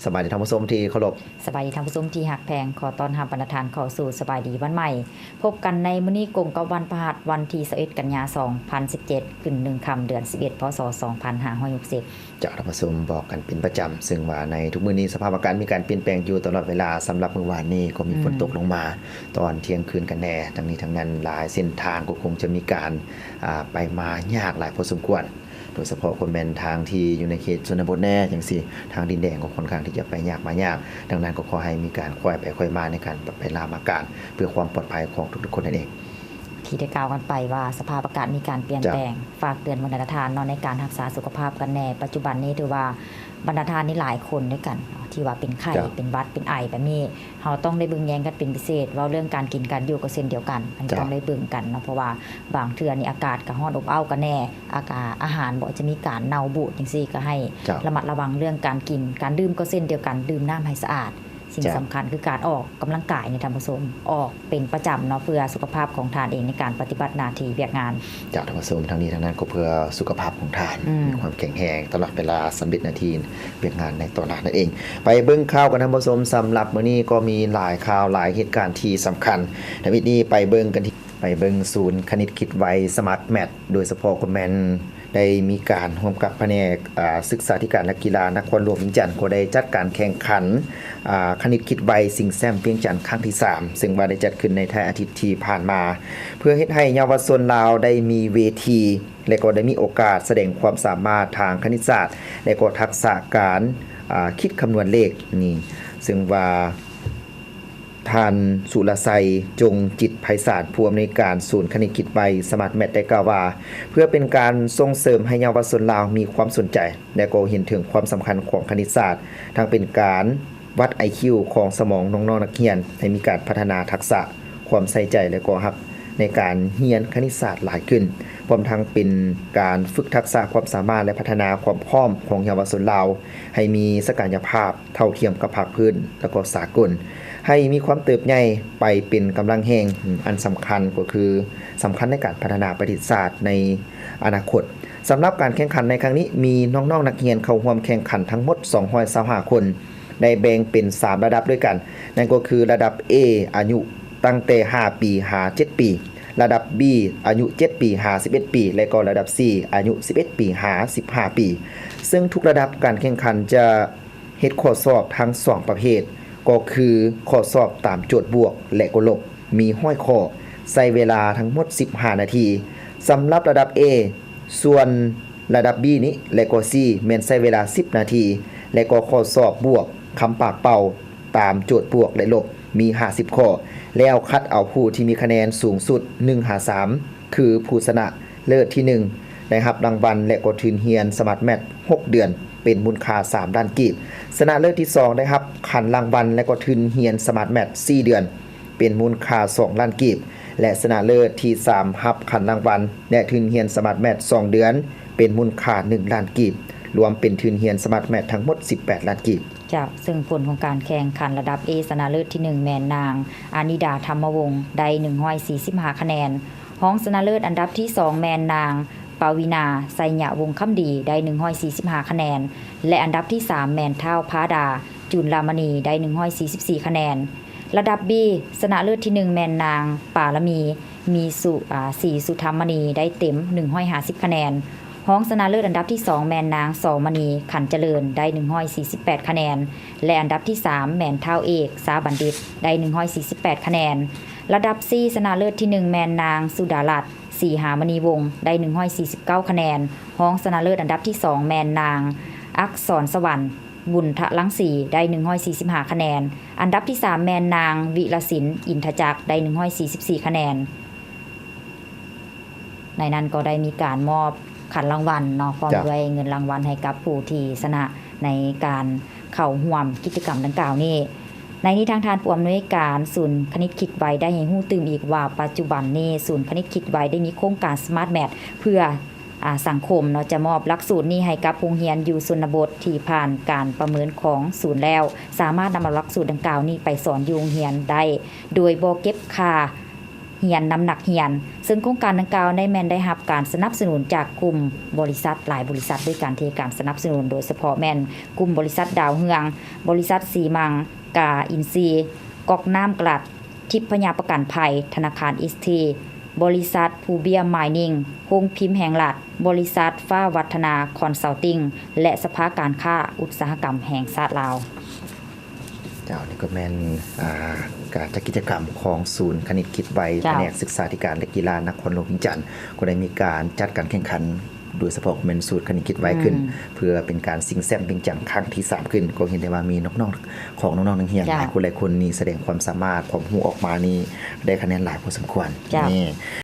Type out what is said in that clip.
สบายดีท่านผู้ชมที่เคารพสบายดีท่านผู้ชมที่หักแพงขอต้อนรับบรรทานเข้าสู่สบายดีวันใหม่พบกันในมื้อนี้กงกับวันพฤหัสวันที่21กันยายน2017ขึ้น1ค่ำเดือน11พศ2560จากท่านผู้ชมบอกกันเป็นประจำซึ่งว่าในทุกมื้อนี้สภาพอากาศมีการเปลี่ยนแปลงอยู่ตลอดเวลาสำหรับเมื่อวานนี้ก็มีฝนตกลงมาตอนเที่ยงคืนกันแน่ทั้งนี้ทั้งนั้นหลายเส้นทางก็คงจะมีการไปมายากหลายพอสมควรโดยเฉพาะคนแม่นทางที่อยู่ในเขตชนบทแน่จังซี่ทางดินแดงก็ค่อนข้างที่จะไปยากมายากดังนั้นก็ขอให้มีการค่อยไปค่อยมาในการไปลามอาการเพื่อความปลอดภัยของทุกๆคนนั่นเองที่ได้กล่าวกันไปว่าสภาพอากาศมีการเปลี่ยนแปลงฝากเตือนบรรดาทานในการรักษาสุขภาพกันแน่ปัจจุบันนี้ถือว่าบรรดาทานนี่หลายคนด้วยกันที่ว่าเป็นไข้เป็นหวัดเป็นไอแบบนี้เราต้องได้เบิ่งแยงกันเป็นพิเศษว่าเรื่องการกินการอยู่ก็เช่นเดียวกันมันต้องได้เบิ่งกันเพราะว่าบางเทื่อนี่อากาศก็ร้อนอบอ้าวกันแน่อาหารบ่จะมีการเน่าบูดจังซี่ก็ให้ระมัดระวังเรื่องการกินการดื่มก็เช่นเดียวกันดื่มน้ำให้สะอาดสิ่งสำคัญคือการออกกำลังกายในธรรมสมออกเป็นประจำเนาะเพื่อสุขภาพของทานเองในการปฏิบัติหน้าที่เวียกงานจากธรรมสมทั้งนี้ทั้งนั้นก็เพื่อสุขภาพของทานมีความแข็งแรงตลอดเวลาสำเร็จนาทีเวียกงานในตอนนั้นนั่นเองไปเบิ่งข่าวกันธรรมสมสำหรับมื้อนี้ก็มีหลายข่าวหลายเหตุการณ์ที่สำคัญในวิดีไปเบิ่งกันที่ไปเบิ่งศูนย์คณิตคิดไวสมาร์ทแมทโดยเฉพาะคนแมนได้มีการร่วมกับแผนกศึกษาธิการนักกีฬานครหลวงเวียงจันทร์ก็ได้จัดการแข่งขันคณิตคิดไวสิงแซมเวียงจันทร์ครั้งที่3ซึ่งว่าได้จัดขึ้นในท้ายอาทิตย์ที่ผ่านมาเพื่อเฮ็ดให้เยาวชนลาวได้มีเวทีและก็ได้มีโอกาสแสดงความสามารถทางคณิตศาสตร์และก็ทักษะการคิดคำนวณเลขนี่ซึ่งว่าท่านสุรชัยจงจิตไพศาลผู้อำนวยการศูนย์คณิตคิดไวสมาร์ทแมทได้กล่าวว่าเพื่อเป็นการส่งเสริมให้เยาวชนลาวมีความสนใจและก็เห็นถึงความสำคัญของคณิตศาสตร์ทั้งเป็นการวัด IQ ของสมองน้องๆนักเรียนให้มีการพัฒนาทักษะความใส่ใจและก็ฮักในการเรียนคณิตศาสตร์หลายขึ้นพร้อมทั้งเป็นการฝึกทักษะความสามารถและพัฒนาความพร้อมของเยาวชนลาวให้มีศักยภาพเท่าเทียมกับภาคพื้นและก็สากลให้มีความเติบใหญ่ไปเป็นกำลังแห่งอันสำคัญก็คือสำคัญในการพัฒนาประวัติศาสตร์ในอนาคตสำหรับการแข่งขันในครั้งนี้มีน้องๆนักเรียนเข้าร่วมแข่งขันทั้งหมด225คนได้แบ่งเป็น3ระดับด้วยกันนั่นก็คือระดับ A อายุตั้งแต่5ปีหา7ปีระดับ B อายุ7ปีหา11ปีและก็ระดับ C อายุ11ปีหา15ปีซึ่งทุกระดับการแข่งขันจะเฮ็ดข้อสอบทั้ง2ประเภทก็คือข้อสอบตามโจทย์บวกและก็ลบมีห้อยข้อใช้เวลาทั้งหมด15นาทีสำหรับระดับ A ส่วนระดับ B นี้และก็ C แม่นใช้เวลา10นาทีและก็ข้อสอบบวกคำปากเป่าตามโจทย์บวกและลบมี50ข้อแล้วคัดเอาผู้ที่มีคะแนนสูงสุด1-3คือผู้ชนะเลิศที่1ได้รับรางวัลและก็ทุนเรียนสมาร์ทแมท6เดือนเป็นมูลค่า3ล้านกีบชนะเลิศที่2ได้รับขันรางวัลและก็ทุนเรียนสมาร์ทแมท4เดือนเป็นมูลค่า2ล้านกีบและชนะเลิศที่3รับขันรางวัลและทุนเรียนสมาร์ทแมท2เดือนเป็นมูลค่า1ล้านกีบรวมเป็นทุนเรียนสมาร์ทแมททั้งหมด18ล้านกีบซึ่งผลของการแข่งขันระดับ A ชนะเลิศที่1แมนนางอานิดาธรรมวงศ์ได้145คะแนนห้องชนะเลิศอันดับที่2แมนนางปาวินาไสยะวงศ์คำดีได้145คะแนนและอันดับที่3แมนเท้าพาดาจุลลามณีได้144คะแนนระดับ B ชนะเลิศที่1แมนนางปาละมีสุธรรมณีได้เต็ม150คะแนนห้องชนะเลิศอันดับที่2แมนนางสมณีขันเจริญได้148คะแนนและอันดับที่3แมนเท้าเอกสาบัณฑิตได้148คะแนนระดับ C ชนะเลิศที่1แมนนางสุดารัตน์ศรีหามณีวงศ์ได้149คะแนนห้องชนะเลิศอันดับที่2แมนนางอักษรสวรรค์บุญทะลังสีได้145คะแนนอันดับที่3แมนนางวิรศิลป์อินทจักรได้144คะแนนในนั้นก็ได้มีการมอบขันรางวัลเนาะพร้อมด้วยเงินรางวัลให้กับผู้ที่ชนะในการเข้าร่วมกิจกรรมดังกล่าวนี้ในนี้ทางผู้อำนวยการศูนย์คณิตคิดไวได้ให้ฮู้ตื่มอีกว่าปัจจุบันนี้ศูนย์คณิตคิดไวได้มีโครงการ Smart Math เพื่อสังคมเนาะจะมอบหลักสูตรนี้ให้กับโรงเรียนอยู่ชนบทที่ผ่านการประเมินของศูนย์แล้วสามารถนำหลักสูตรดังกล่าวนี้ไปสอนอยู่โรงเรียนได้โดยบ่เก็บค่า เฮียนน้ำหนักเฮียนซึ่งโครงการดังกล่าวได้แม่นได้รับการสนับสนุนจากกลุ่มบริษัทหลายบริษัทด้วยการที่การสนับสนุนโดยเฉพาะแม่นกลุ่มบริษัทดาวเฮืองบริษัทสีมังกาอินซีกอกน้ำกลัดทิพยประกันภัยธนาคารอิสทีบริษัทภูเบียไมนิงโรงพิมพ์แห่งรัฐบริษัทฟ้าวัฒนาคอนซัลติงและสภาการค้าอุตสาหกรรมแห่งชาติลาวเจ้านี่ก็แม่นการจัดกิจกรรมของศูนย์คณิตคิดไวแผนกศึกษาธิการและกีฬานครหลวงวิจันทร์ก็ได้มีการจัดการแข่งขันโดยเฉพาะเป็นสูตรคณิตคิดไวขึ้นเพื่อเป็นการซิงแซมเป็นจังครั้งที่3ขึ้นก็เห็นได้ว่ามีน้องๆของน้องๆนักเรียนหลายคนนี่แสดงความสามารถความรู้ออกมานี่ได้คะแนนหลายพอสมควรนี่